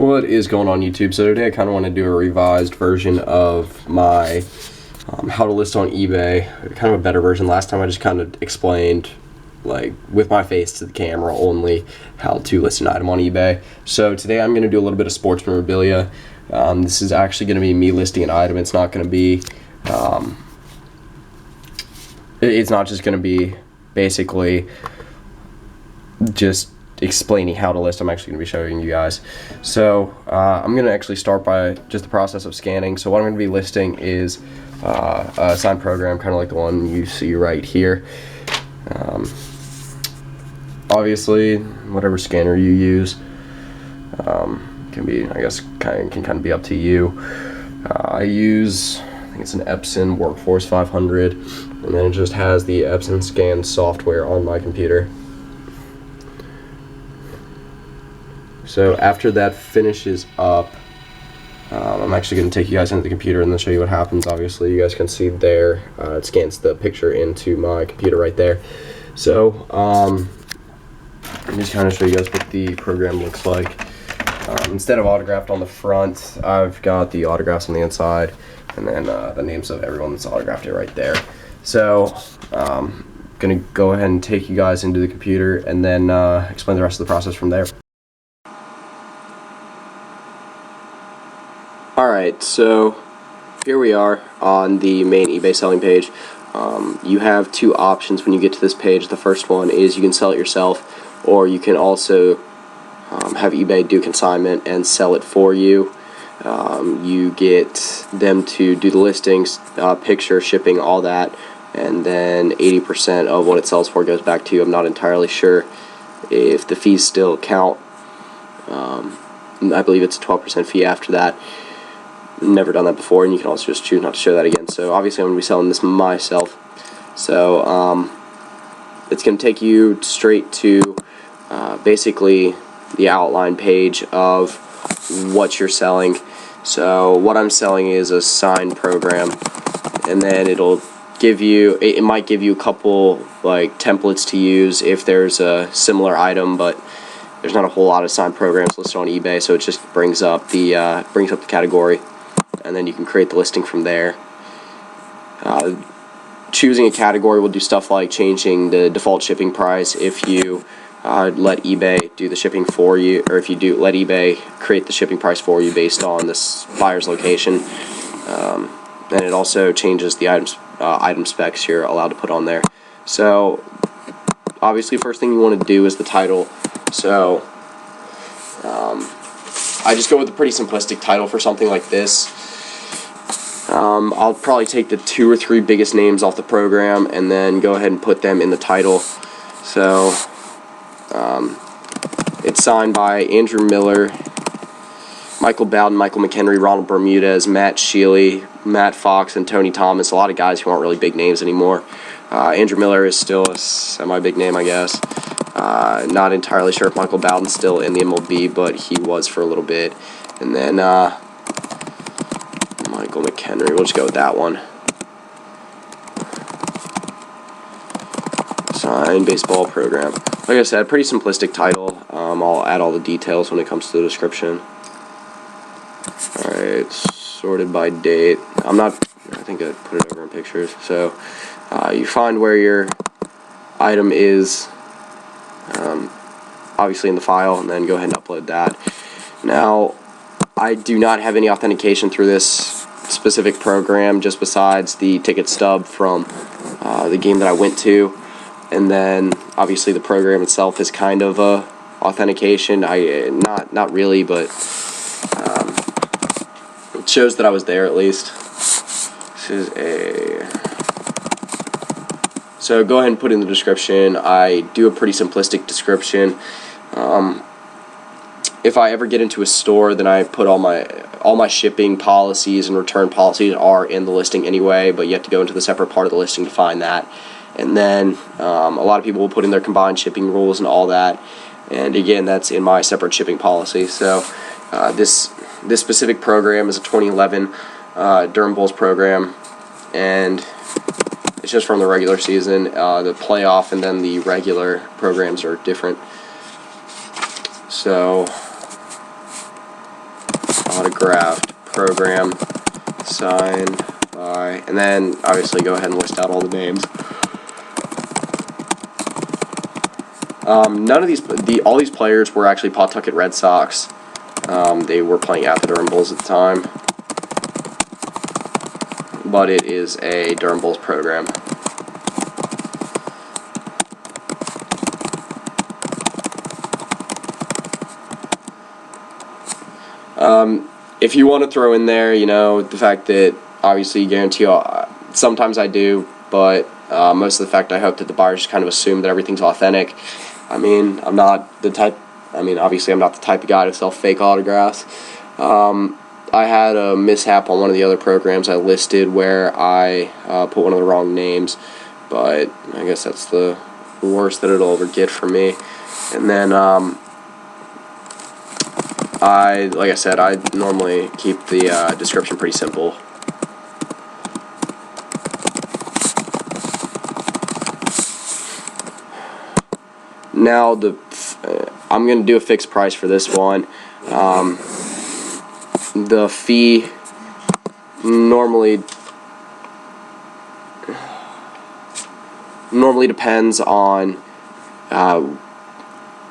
What is going on YouTube? So today I kind of want to do a revised version of my how to list on eBay, kind of a better version. Last time I just kind of explained, like with my face to the camera only, how to list an item on eBay. So today I'm going to do a little bit of sports memorabilia. This is actually going to be me listing an item. It's not going to be it's not just going to be basically just explaining how to list. I'm actually going to be showing you guys. So I'm going to actually start by just the process of scanning. So what I'm going to be listing is a signed program, kind of like the one you see right here. Obviously, whatever scanner you use can be, I guess, can kind of be up to you. I use, I think it's an Epson Workforce 500, and then it just has the Epson scan software on my computer. So after that finishes up, I'm actually going to take you guys into the computer and then show you what happens. Obviously, you guys can see there, it scans the picture into my computer right there. So I'm just kind of show you guys what the program looks like. Instead of autographed on the front, I've got the autographs on the inside, and then the names of everyone that's autographed it right there. So I'm going to go ahead and take you guys into the computer and then explain the rest of the process from there. Alright, so here we are on the main eBay selling page. You have two options when you get to this page. The first one is you can sell it yourself, or you can also have eBay do consignment and sell it for you. You get them to do the listings, picture, shipping, all that, and then 80% of what it sells for goes back to you. I'm not entirely sure if the fees still count. I believe it's a 12% fee after that. Never done that before, and you can also just choose not to show that again. So obviously I'm going to be selling this myself. So it's going to take you straight to basically the outline page of what you're selling. So what I'm selling is a signed program, and then it'll give you, it might give you a couple like templates to use if there's a similar item, but there's not a whole lot of signed programs listed on eBay, so it just brings up the category, and then you can create the listing from there. Choosing a category will do stuff like changing the default shipping price if you let eBay do the shipping for you, or if you do let eBay create the shipping price for you based on this buyer's location. And it also changes the item specs you're allowed to put on there. So obviously first thing you want to do is the title. So I just go with a pretty simplistic title for something like this. I'll probably take the 2 or 3 biggest names off the program and then go ahead and put them in the title. So it's signed by Andrew Miller, Michael Bowden, Michael McHenry, Ronald Bermudez, Matt Sheely, Matt Fox, and Tony Thomas. A lot of guys who aren't really big names anymore. Andrew Miller is still a semi-big name, I guess. Not entirely sure if Michael Bowden's still in the MLB, but he was for a little bit. And then Michael McHenry, we'll just go with that one. Signed baseball program. Like I said, pretty simplistic title. I'll add all the details when it comes to the description. Alright, sorted by date. I think I put it over in pictures. So you find where your item is, obviously in the file, and then go ahead and upload that. Now, I do not have any authentication through this specific program, just besides the ticket stub from the game that I went to, and then obviously the program itself is kind of a authentication. Not really, but it shows that I was there at least. This is so go ahead and put in the description. I do a pretty simplistic description. If I ever get into a store, then I put all my shipping policies and return policies are in the listing anyway, but you have to go into the separate part of the listing to find that. And then a lot of people will put in their combined shipping rules and all that, and again, that's in my separate shipping policy. So this specific program is a 2011 Durham Bulls program, and it's just from the regular season. The playoff and then the regular programs are different. So autographed program signed by, and then obviously go ahead and list out all the names. None of all these players were actually Pawtucket Red Sox. They were playing at the Durham Bulls at the time, but it is a Durham Bulls program. If you want to throw in there, the fact that obviously you guarantee, sometimes I do, but most of the fact I hope that the buyers just kind of assume that everything's authentic. I mean, obviously I'm not the type of guy to sell fake autographs. I had a mishap on one of the other programs I listed where I put one of the wrong names, but I guess that's the worst that it'll ever get for me. And then, like I said, I normally keep the description pretty simple. Now I'm going to do a fixed price for this one. The fee normally depends on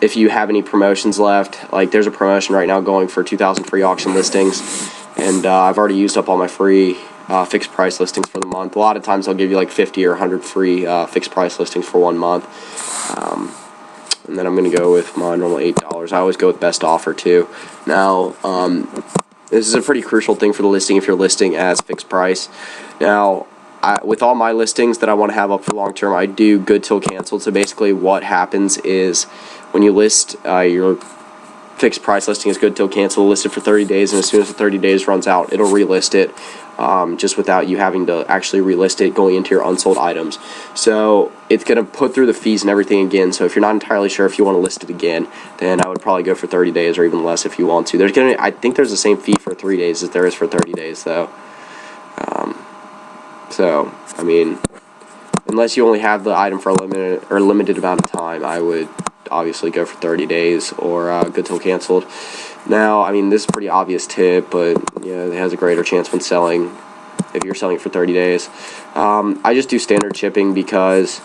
if you have any promotions left. Like, there's a promotion right now going for 2,000 free auction listings, and I've already used up all my free fixed price listings for the month. A lot of times they'll give you like 50 or 100 free fixed price listings for 1 month. And then I'm going to go with my normal $8. I always go with best offer too. Now, this is a pretty crucial thing for the listing if you're listing as fixed price. Now, with all my listings that I want to have up for long term, I do good till canceled. So basically what happens is when you list your fixed price listing is good till canceled, list it for 30 days, and as soon as the 30 days runs out, it'll relist it, just without you having to actually relist it going into your unsold items. So it's going to put through the fees and everything again. So if you're not entirely sure if you want to list it again, then I would probably go for 30 days or even less if you want to. I think there's the same fee for 3 days as there is for 30 days though. So I mean, unless you only have the item for a limited amount of time, I would obviously go for 30 days or good till canceled. Now, I mean, this is a pretty obvious tip, but it has a greater chance when selling if you're selling it for 30 days. I just do standard shipping because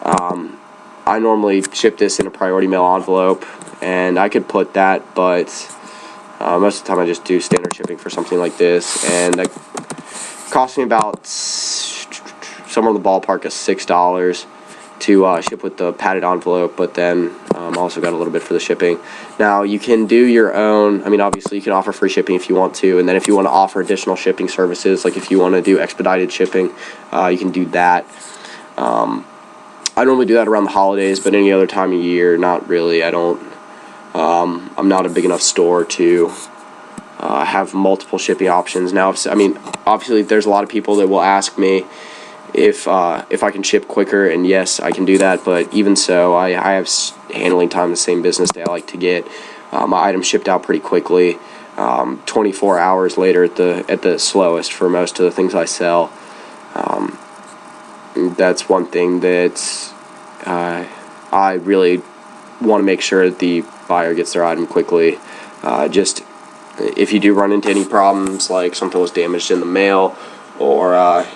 I normally ship this in a priority mail envelope, and I could put that, but most of the time I just do standard shipping for something like this, and that cost me about somewhere in the ballpark of $6 to ship with the padded envelope, but then also got a little bit for the shipping. Now, you can do your own, obviously you can offer free shipping if you want to, and then if you want to offer additional shipping services, like if you want to do expedited shipping, you can do that. I normally do that around the holidays, but any other time of year, not really. I'm not a big enough store to have multiple shipping options. Now, obviously there's a lot of people that will ask me if I can ship quicker, and yes, I can do that, but even so, I have handling time the same business day. I like to get my items shipped out pretty quickly, 24 hours later at the slowest for most of the things I sell. That's one thing that I really want to make sure that the buyer gets their item quickly. Just if you do run into any problems, like something was damaged in the mail, or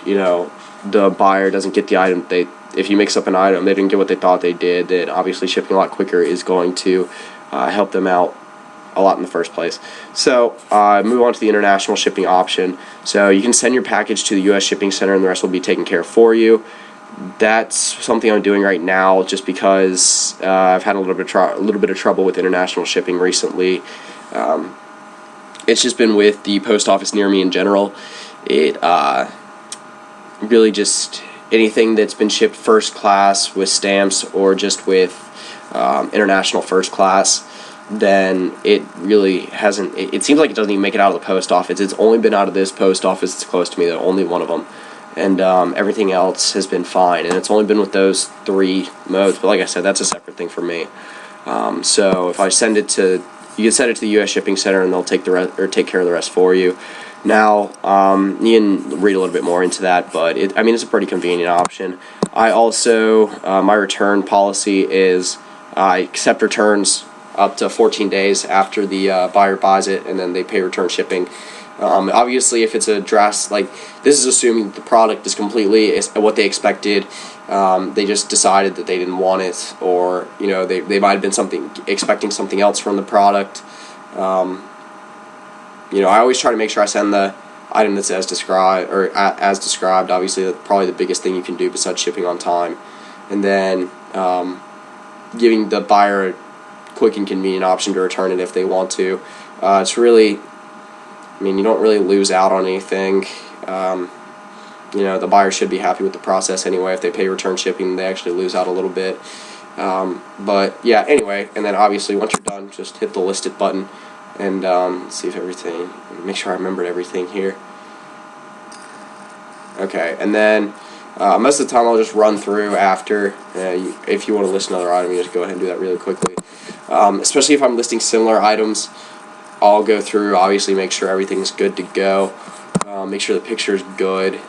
the buyer doesn't get the item, if you mix up an item, they didn't get what they thought they did, then obviously shipping a lot quicker is going to help them out a lot in the first place. So move on to the international shipping option. So you can send your package to the U.S. shipping center, and the rest will be taken care of for you. That's something I'm doing right now, just because I've had a little bit of trouble with international shipping recently. It's just been with the post office near me in general. It really just anything that's been shipped first class with stamps or just with international first class, then it really hasn't. It seems like it doesn't even make it out of the post office. It's only been out of this post office that's close to me, the only one of them, and everything else has been fine. And it's only been with those 3 modes. But like I said, that's a separate thing for me. So if I send it to, you can send it to the U.S. shipping center, and they'll take take care of the rest for you. Now, you can read a little bit more into that, but it's a pretty convenient option. I also, my return policy is I accept returns up to 14 days after the buyer buys it, and then they pay return shipping. Obviously, if it's a this is assuming the product is completely what they expected. They just decided that they didn't want it, or they might have been expecting something else from the product. I always try to make sure I send the item that's as described. Obviously, that's probably the biggest thing you can do besides shipping on time, and then giving the buyer a quick and convenient option to return it if they want to. It's really, you don't really lose out on anything. The buyer should be happy with the process anyway. If they pay return shipping, they actually lose out a little bit. But yeah, anyway, and then obviously once you're done, just hit the list it button and see if make sure I remembered everything here. Okay, and then most of the time I'll just run through after. If you want to list another item, you just go ahead and do that really quickly. Especially if I'm listing similar items, I'll go through, obviously make sure everything's good to go. Make sure the picture's good.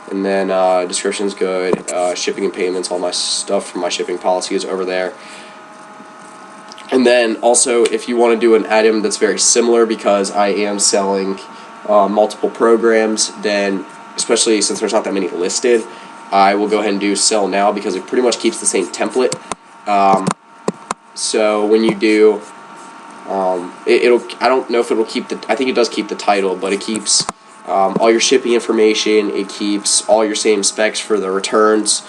And then description's good. Shipping and payments, all my stuff from my shipping policy is over there. And then also, if you want to do an item that's very similar, because I am selling multiple programs, then especially since there's not that many listed, I will go ahead and do sell now, because it pretty much keeps the same template. So when you do, I don't know if it'll keep I think it does keep the title, but it keeps all your shipping information. It keeps all your same specs for the returns,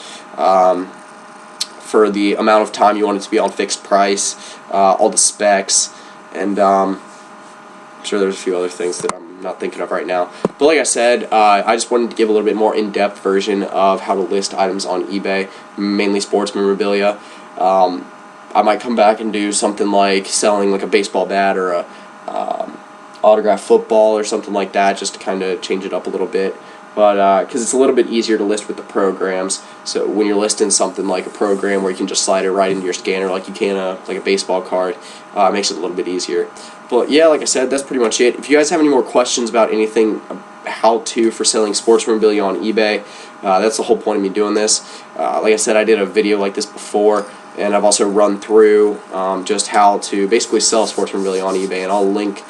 for the amount of time you want it to be on fixed price, all the specs, and I'm sure there's a few other things that I'm not thinking of right now. But like I said, I just wanted to give a little bit more in-depth version of how to list items on eBay, mainly sports memorabilia. I might come back and do something like selling like a baseball bat or a autographed football or something like that, just to kind of change it up a little bit. But because it's a little bit easier to list with the programs, so when you're listing something like a program where you can just slide it right into your scanner like you can like a baseball card, it makes it a little bit easier. But yeah, like I said, that's pretty much it. If you guys have any more questions about anything, how-to for selling sports memorabilia on eBay, that's the whole point of me doing this. Like I said, I did a video like this before, and I've also run through just how to basically sell sports memorabilia on eBay, and I'll link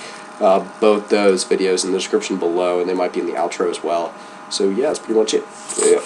both those videos in the description below, and they might be in the outro as well. So yeah, that's pretty much it. Yeah.